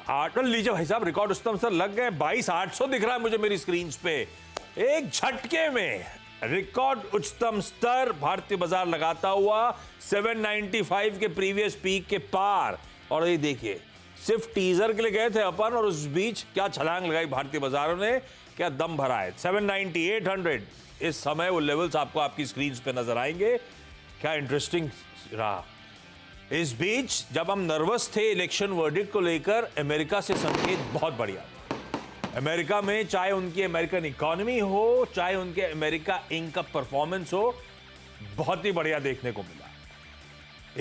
आटल लीजिए भाई साहब, रिकॉर्ड उच्चतम स्तर लग गए। 22,800 दिख रहा है मुझे मेरी स्क्रीन पे। एक झटके में रिकॉर्ड उच्चतम स्तर भारतीय बाजार लगाता हुआ 795 के प्रीवियस पीक के पार। और ये देखिए, सिर्फ टीजर के लिए गए थे अपन, और उस बीच क्या छलांग लगाई भारतीय बाजारों ने, क्या दम भरा है। 790, 800 इस समय वो लेवल्स आपको आपकी स्क्रीन पे नजर आएंगे। क्या इंटरेस्टिंग रहा। इस बीच जब हम नर्वस थे इलेक्शन वर्डिक्ट को लेकर, अमेरिका से संकेत बहुत बढ़िया था। अमेरिका में चाहे उनकी अमेरिकन इकोनॉमी हो, चाहे उनके अमेरिका इंक का परफॉर्मेंस हो, बहुत ही बढ़िया देखने को मिला।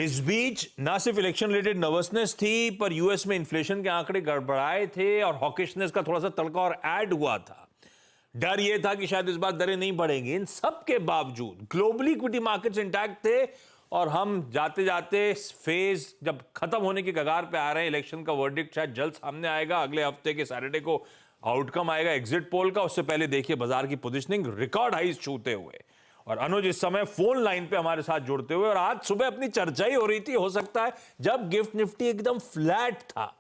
इस बीच ना सिर्फ इलेक्शन रिलेटेड नर्वसनेस थी, पर यूएस में इन्फ्लेशन के आंकड़े गड़बड़ाए थे और हॉकिशनेस का थोड़ा सा तड़का और ऐड हुआ था। डर यह था कि शायद इस बार दरें नहीं बढ़ेंगी। इन सब के बावजूद ग्लोबली इक्विटी मार्केट्स इंटैक्ट थे, और हम जाते जाते फेज जब खत्म होने की कगार पे आ रहे हैं। इलेक्शन का वर्डिक्ट शायद जल्द सामने आएगा, अगले हफ्ते के सैटरडे को आउटकम आएगा एग्जिट पोल का। उससे पहले देखिए बाजार की पोजीशनिंग रिकॉर्ड हाईज छूते हुए। और अनुज इस समय फोन लाइन पे हमारे साथ जुड़ते हुए, और आज सुबह अपनी चर्चा ही हो रही थी, हो सकता है जब गिफ्ट निफ्टी एकदम फ्लैट था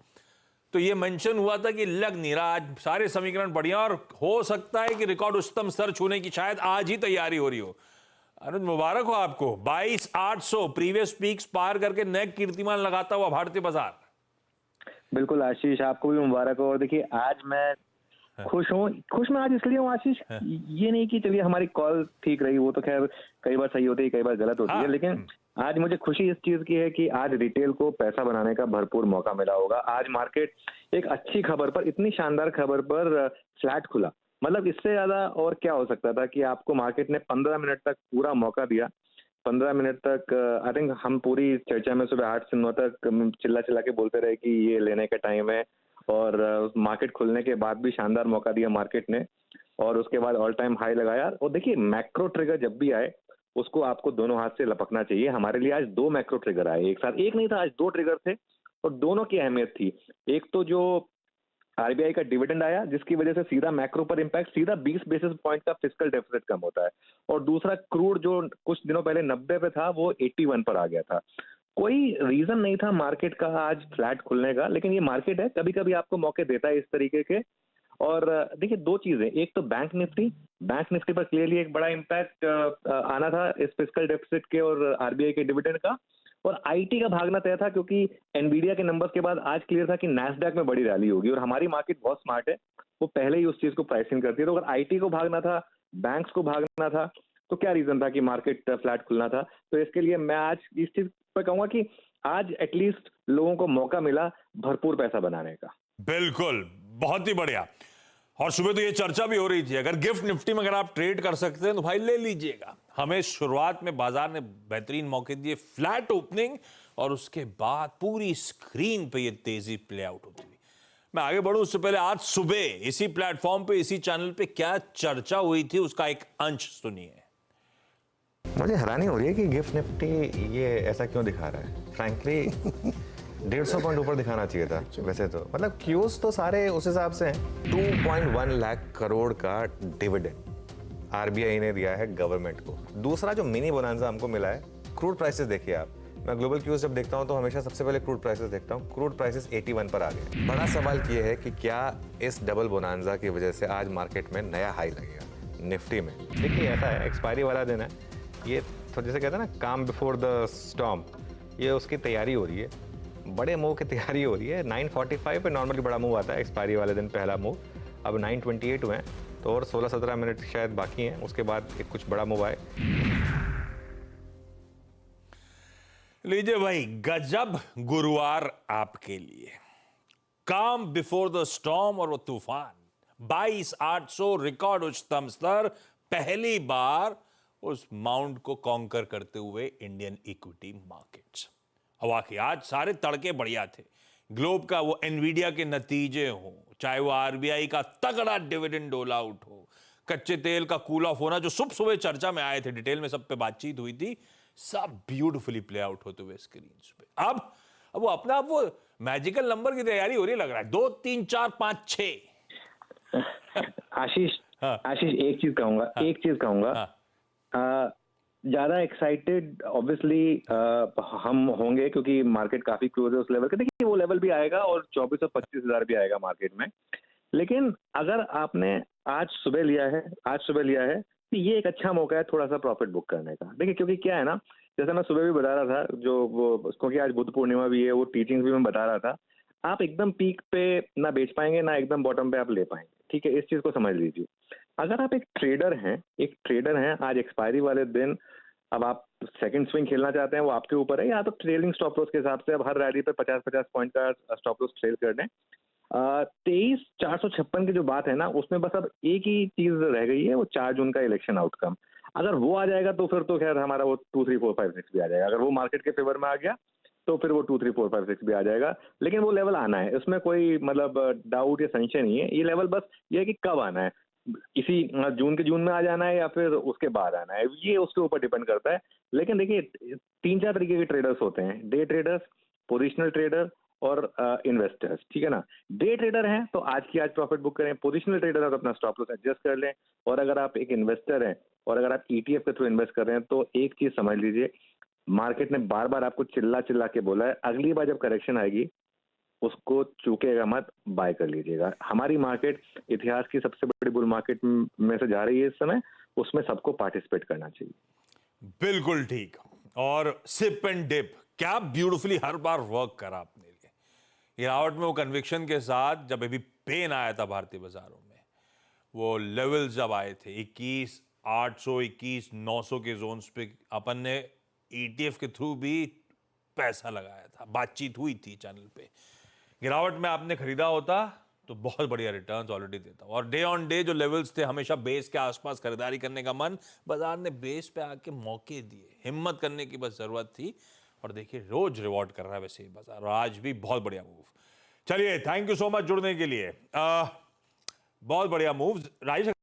तो ये मेंशन हुआ था कि लग नहीं रहा, आज सारे समीकरण बढ़िया, और हो सकता है कि रिकॉर्ड उच्चतम स्तर छूने की शायद आज ही तैयारी हो रही हो। अनुज मुबारक हो आपको। 22,800 प्रीवियस पीक्स पार करके नए कीर्तिमान लगाता हुआ भारतीय बाजार। बिल्कुल आशीष, आपको भी मुबारक हो। और देखिए, आज मैं खुश हूँ। खुश मैं आज इसलिए हूँ आशीष, ये नहीं कि चलिए हमारी कॉल ठीक रही, वो तो खैर कई बार सही होती है, कई बार गलत होती है, लेकिन आज मुझे खुशी इस चीज की है कि आज रिटेल को पैसा बनाने का भरपूर मौका मिला होगा। आज मार्केट एक अच्छी खबर पर, इतनी शानदार खबर पर फ्लैट खुला। मतलब इससे ज्यादा और क्या हो सकता था कि आपको मार्केट ने 15 मिनट तक पूरा मौका दिया। 15 मिनट तक आई थिंक हम पूरी चर्चा में सुबह 8 से 9 तक चिल्ला चिल्ला के बोलते रहे कि ये लेने का टाइम है, और मार्केट खुलने के बाद भी शानदार मौका दिया मार्केट ने, और उसके बाद ऑल टाइम हाई लगाया। और देखिए, मैक्रो ट्रिगर जब भी आए उसको आपको दोनों हाथ से लपकना चाहिए। हमारे लिए आज 2 मैक्रो ट्रिगर आए एक साथ, एक नहीं था, आज 2 ट्रिगर थे, और दोनों की अहमियत थी। एक तो जो आरबीआई का डिविडेंड आया, जिसकी वजह से सीधा मैक्रो पर इंपैक्ट, सीधा 20 बेसिस पॉइंट का फिस्कल डेफिसिट कम होता है। और दूसरा, क्रूड जो कुछ दिनों पहले 90 पे था, वो 81 पर आ गया था। कोई रीजन नहीं था मार्केट का आज फ्लैट खुलने का, लेकिन ये मार्केट है, कभी कभी आपको मौके देता है इस तरीके के। और देखिए, 2 चीजें, एक तो बैंक निफ्टी पर क्लियरली एक बड़ा इंपैक्ट आना था इस फिस्कल डेफिसिट के और आरबीआई के डिविडेंड का। और आईटी का भागना तय था, क्योंकि एनवीडिया के नंबर्स के बाद आज क्लियर था कि नैस्डैक में बड़ी रैली होगी, और हमारी मार्केट बहुत स्मार्ट है, वो पहले ही उस चीज को प्राइसिंग करती है। तो अगर आईटी को भागना था, बैंक्स को भागना था, तो क्या रीजन था कि मार्केट फ्लैट खुलना था। तो इसके लिए मैं आज इस चीज पर कहूंगा कि आज एटलीस्ट लोगों को मौका मिला भरपूर पैसा बनाने का। बिल्कुल, बहुत ही बढ़िया। और सुबह तो ये चर्चा भी हो रही थी, अगर गिफ्ट निफ्टी में अगर आप ट्रेड कर सकते हैं तो भाई ले लीजिएगा। हमें शुरुआत में बाजार ने बेहतरीन मौके दिए, फ्लैट ओपनिंग, और उसके बाद पूरी स्क्रीन पे ये तेजी प्ले आउट होती हुई। मैं आगे बढ़ूं उससे पहले आज सुबह इसी प्लेटफॉर्म पे, इसी चैनल पे क्या चर्चा हुई थी, उसका एक अंश सुनिए। मुझे हैरानी हो रही है कि गिफ्ट निफ्टी ये ऐसा क्यों दिखा रहा है। फ्रैंकली 150 पॉइंट ऊपर दिखाना चाहिए था वैसे तो। मतलब क्यूज तो सारे उस हिसाब से हैं। 2.1 लाख करोड़ का डिविडेंड आरबीआई ने दिया है गवर्नमेंट को। दूसरा जो मिनी बोनांजा हमको मिला है, क्रूड प्राइसेस देखिए आप। मैं ग्लोबल क्यूज जब देखता हूं तो हमेशा सबसे पहले क्रूड प्राइसेस देखता हूं। क्रूड प्राइसेस 81 पर आ गए। बड़ा सवाल ये है कि क्या इस डबल बोनांजा की वजह से आज मार्केट में नया हाई लगेगा निफ्टी में। देखिए, ऐसा है, एक्सपायरी वाला दिन है ये, तो जैसे कहते हैं ना, काम बिफोर द स्टॉर्म, ये उसकी तैयारी हो रही है, बड़े मूव की तैयारी हो रही है। 945 पे नॉर्मली बड़ा मूव आता है एक्सपायरी वाले दिन, पहला मूव। अब 928 हुए हैं, तो और 16-17 मिनट शायद बाकी हैं, उसके बाद एक कुछ बड़ा मूव आए। लीजिए भाई, गजब गुरुवार आपके लिए। काम बिफोर द स्टॉर्म और वो तूफान। 22,800 रिकॉर्ड उच्चतम स्तर, पहली बार उस माउंट को कॉन्कर करते हुए इंडियन इक्विटी मार्केट्स। वाकई आज सारे तड़के बढ़िया थे। ग्लोब का वो एनवीडिया के नतीजे हो, चाहे वो आरबीआई का तगड़ा डिविडेंड डोल आउट हो, कच्चे तेल का कूल ऑफ होना, जो सुबह सुबह चर्चा में आए थे, डिटेल में सब पे बातचीत हुई थी, सब ब्यूटीफुली प्ले आउट होते हुए स्क्रीन पे। अब वो अपना आप वो मैजिकल नंबर की तैयारी हो रही लग रहा है, 2, 3, 4, 5, 6। आशीष, हाँ। आशीष एक चीज कहूंगा, हाँ। एक चीज कहूंगा। हाँ। ज्यादा एक्साइटेड ऑब्वियसली हम होंगे क्योंकि मार्केट काफी क्लोज है उस लेवल के। देखिए वो लेवल भी आएगा और 24 और 25 हज़ार भी आएगा मार्केट में। लेकिन अगर आपने आज सुबह लिया है तो ये एक अच्छा मौका है थोड़ा सा प्रॉफिट बुक करने का। देखिए क्योंकि क्या है ना, जैसे मैं सुबह भी बता रहा था, जो वो क्योंकि आज बुद्ध पूर्णिमा भी है, वो टीचिंग्स भी मैं बता रहा था, आप एकदम पीक पे ना बेच पाएंगे ना एकदम बॉटम पे आप ले पाएंगे। ठीक है, इस चीज को समझ लीजिए। अगर आप एक ट्रेडर हैं, आज एक्सपायरी वाले दिन अब आप सेकंड स्विंग खेलना चाहते हैं, वो आपके ऊपर है, या तो ट्रेलिंग स्टॉप लॉस के हिसाब से अब हर रैली पे 50-50 पॉइंट का स्टॉप लॉस ट्रेल कर दें। 23,456 की जो बात है ना, उसमें बस अब एक ही चीज रह गई है, वो 4 जून का इलेक्शन आउटकम। अगर वो आ जाएगा तो फिर तो खैर हमारा वो 2, 3, 4, 5, 6 भी आ जाएगा। अगर वो मार्केट के फेवर में आ गया तो फिर वो 2, 3, 4, 5, 6 भी आ जाएगा। लेकिन वो लेवल आना है, इसमें कोई मतलब डाउट या संशय नहीं है। ये लेवल बस ये है कि कब आना है, इसी जून में आ जाना है या फिर उसके बाद आना है, ये उसके ऊपर डिपेंड करता है। लेकिन देखिए 3-4 तरीके के ट्रेडर्स होते हैं, डे ट्रेडर्स, पोजिशनल ट्रेडर और इन्वेस्टर्स। ठीक है ना, डे ट्रेडर हैं तो आज की आज प्रॉफिट बुक करें, पोजिशनल ट्रेडर है तो अपना स्टॉप लॉस एडजस्ट कर लें, और अगर आप एक इन्वेस्टर हैं और अगर आप ईटीएफ के थ्रू इन्वेस्ट कर रहे हैं तो एक चीज समझ लीजिए, मार्केट ने बार बार आपको चिल्ला के बोला है, अगली बार जब करेक्शन आएगी उसको चूकेगा मत, बाय कर लीजिएगा। हमारी मार्केट इतिहास की सबसे बड़ी बुल मार्केट में से जा रही है इस समय, उसमें सबको पार्टिसिपेट करना चाहिए। बिल्कुल ठीक। और सिप एंड डिप क्या ब्यूटीफुली हर बार वर्क करा अपने लिए। गिरावट में वो कन्विक्शन के साथ जब अभी पेन आया था भारतीय बाजारों में, वो लेवल्स जब आए थे 21,800 21,900 के जोन्स पे, अपन ने ईटीएफ के थ्रू भी पैसा लगाया था, बातचीत हुई थी चैनल पे। गिरावट में आपने खरीदा होता तो बहुत बढ़िया रिटर्न्स ऑलरेडी देता। और डे ऑन डे जो लेवल्स थे, हमेशा बेस के आसपास खरीदारी करने का मन, बाजार ने बेस पे आके मौके दिए, हिम्मत करने की बस जरूरत थी। और देखिए रोज रिवॉर्ड कर रहा है वैसे ही बाजार, और आज भी बहुत बढ़िया मूव। चलिए, थैंक यू सो मच जुड़ने के लिए। बहुत बढ़िया मूव्स राजेश।